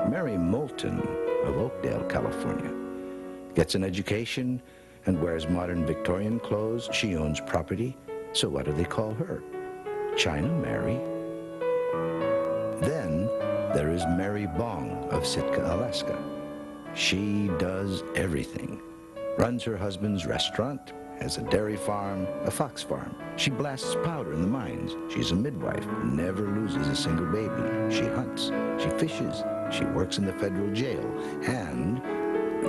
Mary Moulton of Oakdale, California, gets an education and wears modern Victorian clothes. She owns property, so what do they call her? China Mary. Then there is Mary Bong of Sitka, Alaska. She does everything. Runs her husband's restaurant, has a dairy farm, a fox farm. She blasts powder in the mines. She's a midwife, never loses a single baby. She hunts, she fishes, she works in the federal jail, and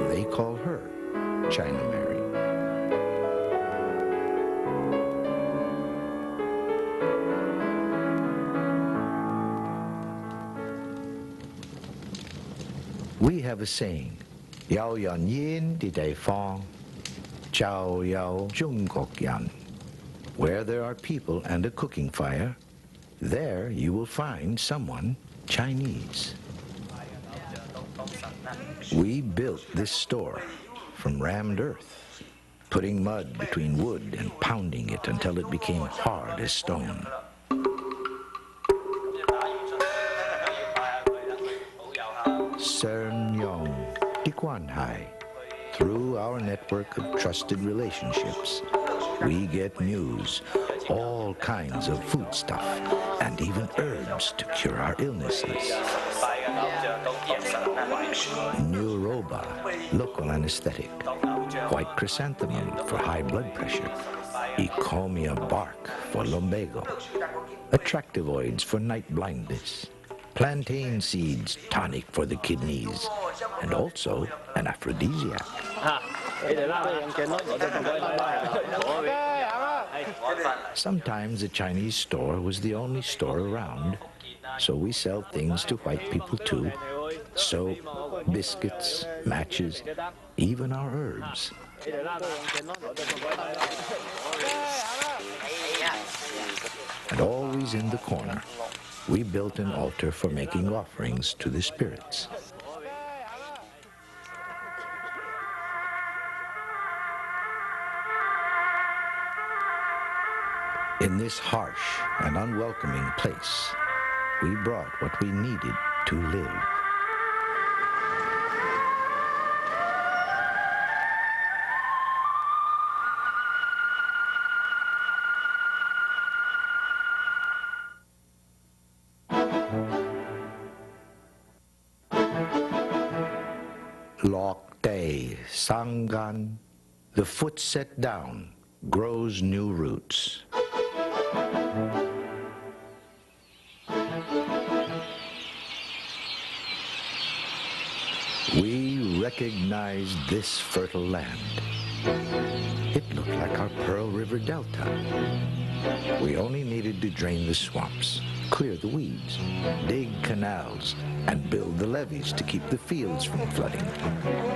they call her China Mary. We have a saying, Yao Yan Yin Di Dai Fong, Chao Yao Zhong Gok Yan. Where there are people and a cooking fire, there you will find someone Chinese. We built this store from rammed earth, putting mud between wood and pounding it until it became hard as stone. Sern Yong Dikwan Hai. Through our network of trusted relationships, we get news, all kinds of foodstuff, and even herbs to cure our illnesses. Neuroba, local anesthetic. White chrysanthemum for high blood pressure. Ecomia bark for lumbago. Attractivoids for night blindness. Plantain seeds, tonic for the kidneys, and also an aphrodisiac. Sometimes the Chinese store was the only store around, so we sell things to white people too. Soap, biscuits, matches, even our herbs. And always in the corner, we built an altar for making offerings to the spirits. In this harsh and unwelcoming place, we brought what we needed to live. Lok Day, Sangan, the foot set down, grows new roots. We recognized this fertile land. It looked like our Pearl River Delta. We only needed to drain the swamps, clear the weeds, dig canals, and build the levees to keep the fields from flooding.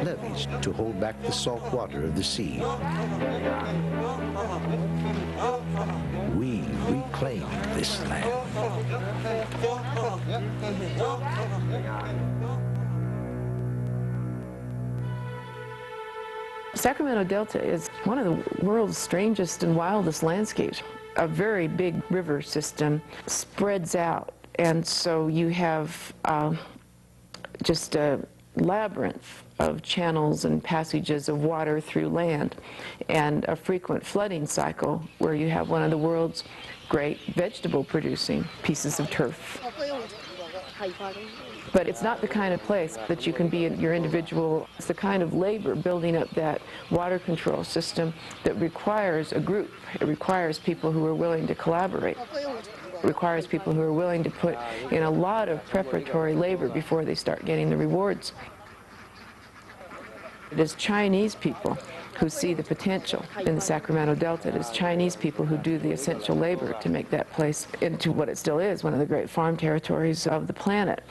Levees to hold back the salt water of the sea. We reclaimed this land. Sacramento Delta is one of the world's strangest and wildest landscapes. A very big river system spreads out, and so you have just a labyrinth of channels and passages of water through land, and a frequent flooding cycle where you have one of the world's great vegetable-producing pieces of turf. But it's not the kind of place that you can be in your individual. It's the kind of labor building up that water control system that requires a group. It requires people who are willing to collaborate. It requires people who are willing to put in a lot of preparatory labor before they start getting the rewards. It is Chinese people who see the potential in the Sacramento Delta. It is Chinese people who do the essential labor to make that place into what it still is, one of the great farm territories of the planet.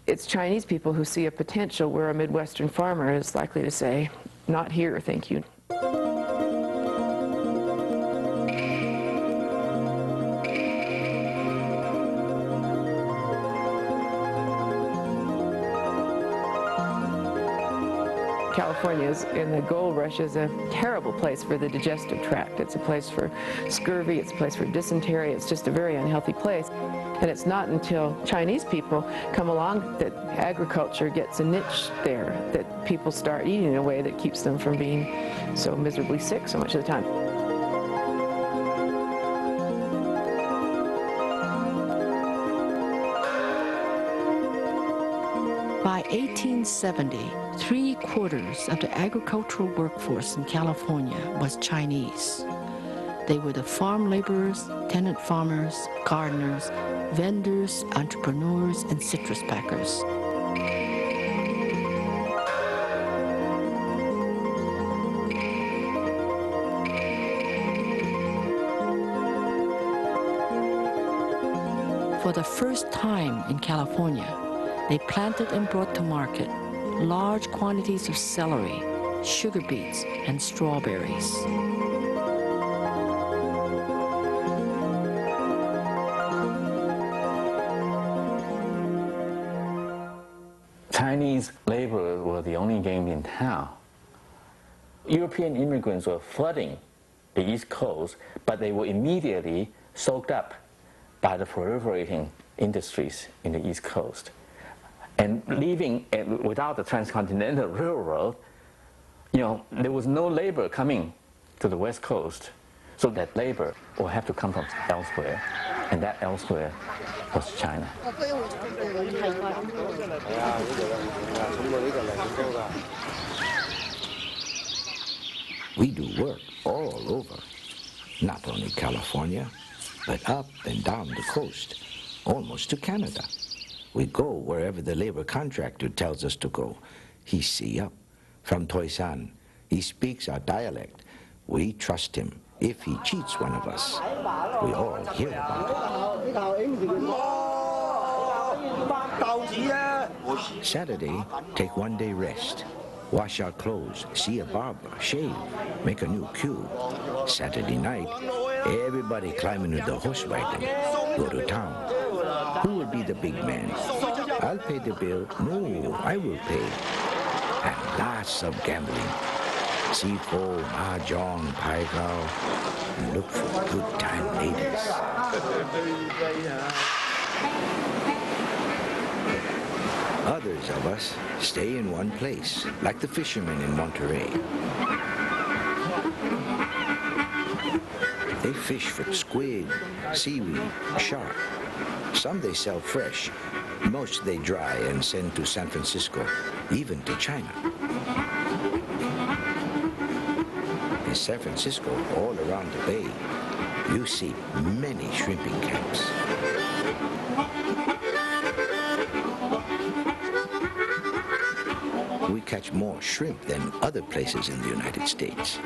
It's Chinese people who see a potential where a Midwestern farmer is likely to say, not here, thank you. California is in the gold rush is a terrible place for the digestive tract. It's a place for scurvy, it's a place for dysentery, it's just a very unhealthy place. And it's not until Chinese people come along that agriculture gets a niche there, that people start eating in a way that keeps them from being so miserably sick so much of the time. By 1870, 3/4 of the agricultural workforce in California was Chinese. They were the farm laborers, tenant farmers, gardeners, vendors, entrepreneurs, and citrus packers. For the first time in California, they planted and brought to market large quantities of celery, sugar beets, and strawberries. Chinese laborers were the only game in town. European immigrants were flooding the East Coast, but they were immediately soaked up by the proliferating industries in the East Coast. And leaving without the transcontinental railroad, there was no labor coming to the West Coast. So that labor will have to come from elsewhere, and that elsewhere was China. We do work all over, not only California, but up and down the coast, almost to Canada. We go wherever the labor contractor tells us to go. He see up from Toisan. He speaks our dialect. We trust him. If he cheats one of us, we all hear about it. Saturday, take one day rest. Wash our clothes, see a barber, shave, make a new queue. Saturday night, everybody climb into the horse wagon, go to town. Who will be the big man? I'll pay the bill. No, I will pay. And lots of gambling. Sifo, mahjong, paigao, and look for good time ladies. Others of us stay in one place, like the fishermen in Monterey. They fish for squid, seaweed, shark. Some they sell fresh. Most they dry and send to San Francisco, even to China. In San Francisco, all around the bay, you see many shrimping camps. We catch more shrimp than other places in the United States.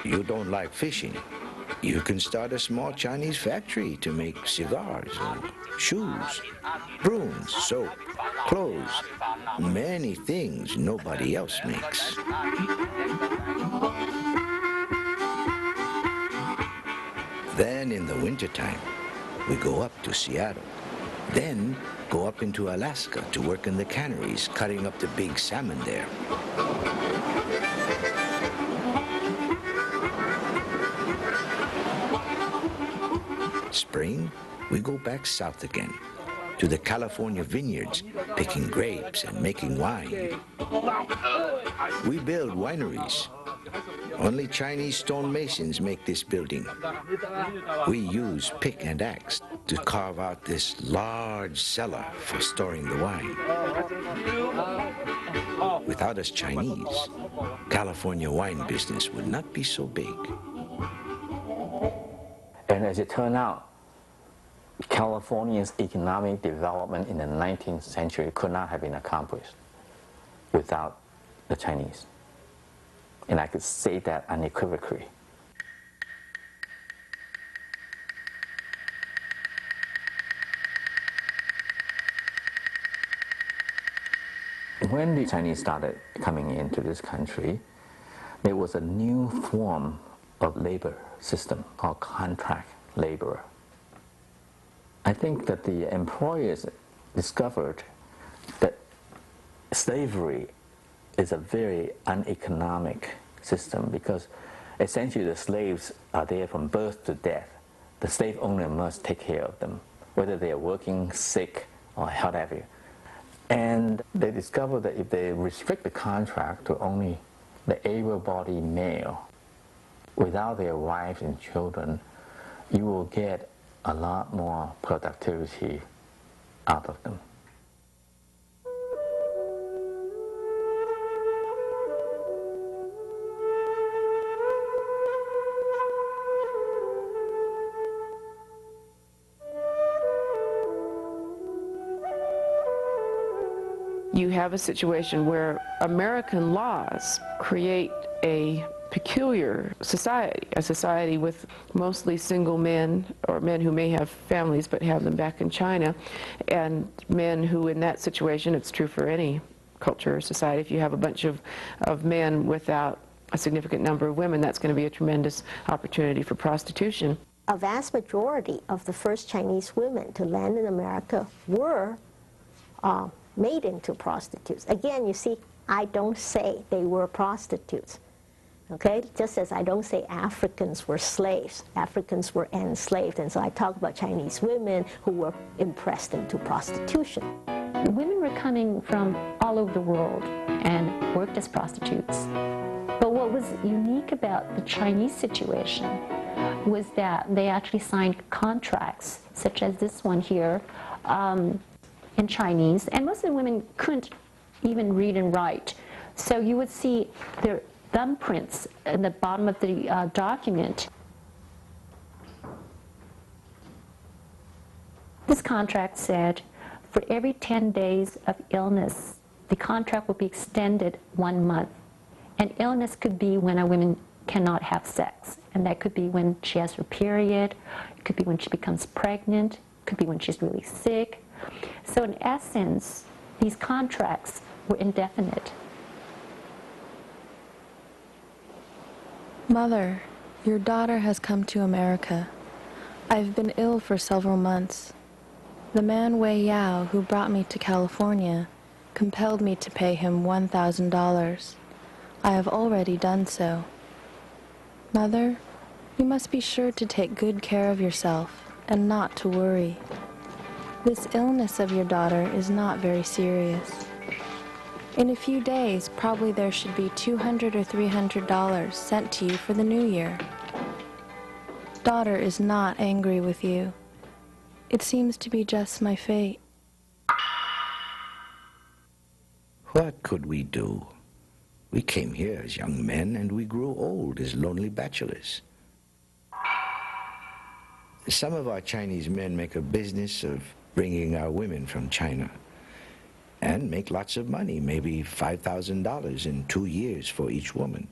You don't like fishing? You can start a small Chinese factory to make cigars, shoes, brooms, soap, clothes, many things nobody else makes. Then in the wintertime, we go up to Seattle. Then go up into Alaska to work in the canneries, cutting up the big salmon there. Spring, we go back south again, to the California vineyards, picking grapes and making wine. We build wineries. Only Chinese stonemasons make this building. We use pick and axe to carve out this large cellar for storing the wine. Without us Chinese, California wine business would not be so big. And as it turned out, California's economic development in the 19th century could not have been accomplished without the Chinese. And I could say that unequivocally. When the Chinese started coming into this country, there was a new form of labor system called contract laborer. I think that the employers discovered that slavery is a very uneconomic system because essentially the slaves are there from birth to death. The slave owner must take care of them, whether they are working, sick, or whatever. And they discovered that if they restrict the contract to only the able-bodied male, without their wives and children, you will get a lot more productivity out of them. You have a situation where American laws create a peculiar society, a society with mostly single men, or men who may have families but have them back in China, and men who in that situation, it's true for any culture or society, if you have a bunch of men without a significant number of women, that's going to be a tremendous opportunity for prostitution. A vast majority of the first Chinese women to land in America were made into prostitutes. Again, you see, I don't say they were prostitutes, okay? Just as I don't say Africans were slaves. Africans were enslaved, and so I talk about Chinese women who were impressed into prostitution. Women were coming from all over the world and worked as prostitutes. But what was unique about the Chinese situation was that they actually signed contracts, such as this one here, in Chinese, and most of the women couldn't even read and write. So you would see their thumbprints in the bottom of the document. This contract said for every 10 days of illness, the contract would be extended 1 month. And illness could be when a woman cannot have sex, and that could be when she has her period, it could be when she becomes pregnant, it could be when she's really sick. So in essence, these contracts were indefinite. Mother, your daughter has come to America. I've been ill for several months. The man Wei Yao, who brought me to California, compelled me to pay him $1,000. I have already done so. Mother, you must be sure to take good care of yourself and not to worry. This illness of your daughter is not very serious. In a few days, probably there should be $200 or $300 sent to you for the new year. Daughter is not angry with you. It seems to be just my fate. What could we do? We came here as young men, and we grew old as lonely bachelors. Some of our Chinese men make a business of bringing our women from China and make lots of money, maybe $5,000 in 2 years for each woman.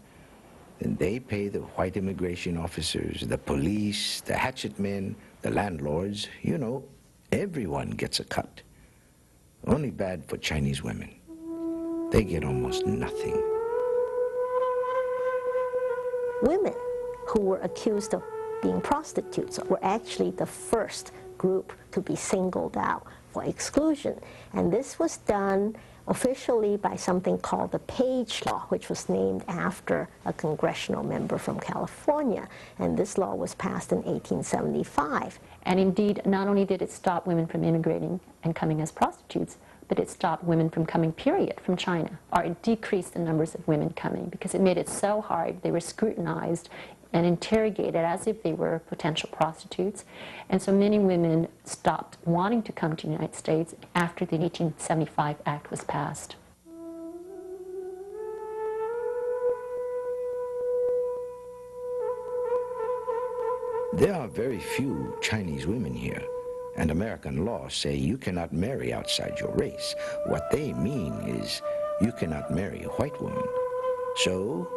Then they pay the white immigration officers, the police, the hatchet men, the landlords. You know, everyone gets a cut. Only bad for Chinese women. They get almost nothing. Women who were accused of being prostitutes were actually the first group to be singled out for exclusion. And this was done officially by something called the Page Law, which was named after a congressional member from California. And this law was passed in 1875. And indeed, not only did it stop women from immigrating and coming as prostitutes, but it stopped women from coming, period, from China, or it decreased the numbers of women coming because it made it so hard. They were scrutinized and interrogated as if they were potential prostitutes. And so many women stopped wanting to come to the United States after the 1875 Act was passed. There are very few Chinese women here, and American laws say you cannot marry outside your race. What they mean is you cannot marry a white woman. So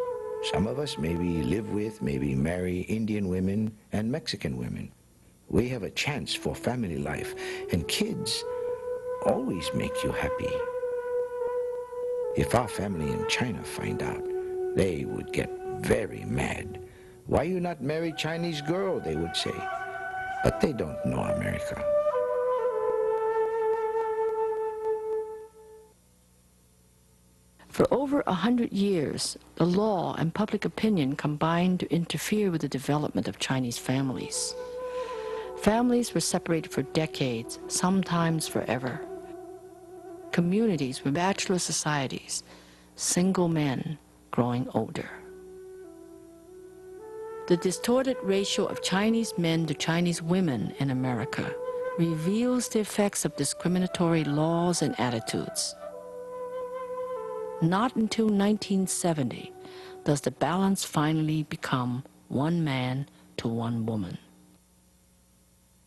some of us maybe live with, maybe marry Indian women and Mexican women. We have a chance for family life, and kids always make you happy. If our family in China find out, they would get very mad. Why you not marry Chinese girl, they would say. But they don't know America. For over 100 years, the law and public opinion combined to interfere with the development of Chinese families. Families were separated for decades, sometimes forever. Communities were bachelor societies, single men growing older. The distorted ratio of Chinese men to Chinese women in America reveals the effects of discriminatory laws and attitudes. Not until 1970 does the balance finally become one man to one woman.